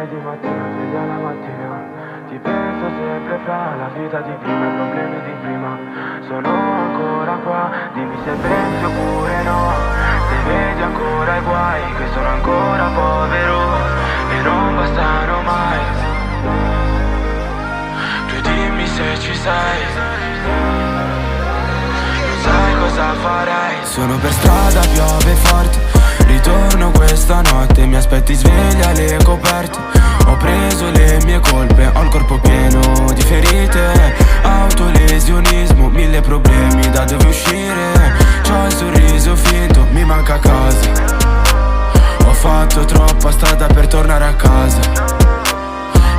Sei di mattina, sveglia la mattina, ti penso sempre fra la vita di prima e i problemi di prima. Sono ancora qua, dimmi se pensi oppure no, se vedi ancora i guai, che sono ancora povero e non bastano mai. Tu dimmi se ci sei, non sai cosa farai. Sono per strada, piove forte, ritorno questa notte, mi aspetti sveglia alle coperte. Ho preso le mie colpe, ho il corpo pieno di ferite, autolesionismo, mille problemi da dove uscire. C'ho il sorriso finto, mi manca casa. Ho fatto troppa strada per tornare a casa.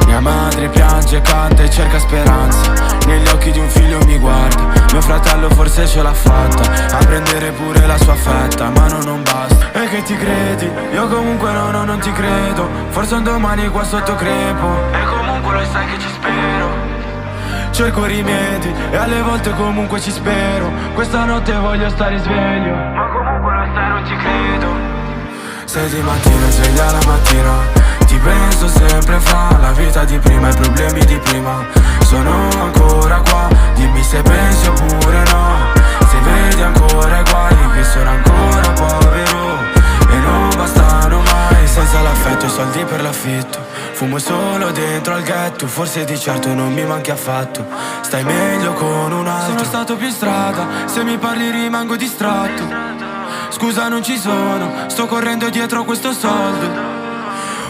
Mia madre piange, canta e cerca speranza. Negli occhi di un figlio mi guarda. Mio fratello forse ce l'ha fatta a prendere pure la sua fetta, ma no, non basta. E che ti credi? Io comunque non ti credo. Forse un domani qua sotto crepo, e comunque lo sai che ci spero. Cerco rimedi e alle volte comunque ci spero. Questa notte voglio stare sveglio, ma comunque lo sai non ci credo. Sei di mattina, sveglia la mattina, ti penso sempre fra la vita di prima e i problemi di prima. Sono ancora qua, dimmi se pensi oppure no, se vedi ancora i guai, che sono ancora povero e non bastano mai. Senza l'affetto e soldi per l'affitto, fumo solo dentro al ghetto. Forse di certo non mi manchi affatto, stai meglio con un altro. Sono stato più in strada, se mi parli rimango distratto. Scusa non ci sono, sto correndo dietro questo soldo.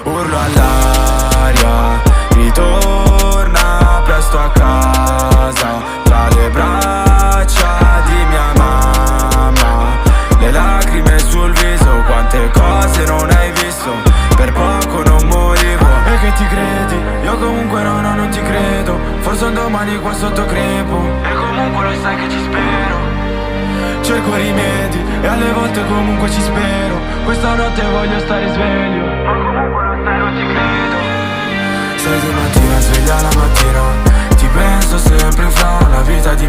Urlo all'aria, ritorna presto a casa, tra le braccia di mia mamma. Le lacrime sul viso, quante cose non hai visto, per poco non morivo. E che ti credi? Io comunque non ti credo. Forse un domani qua sotto crepo, e comunque lo sai che ci spero. Cerco rimedi e alle volte comunque ci spero. Questa notte voglio stare sveglio, ma comunque lo sai non ci credo. Sei di mattina, sveglia la mattina, ti penso sempre fra la vita di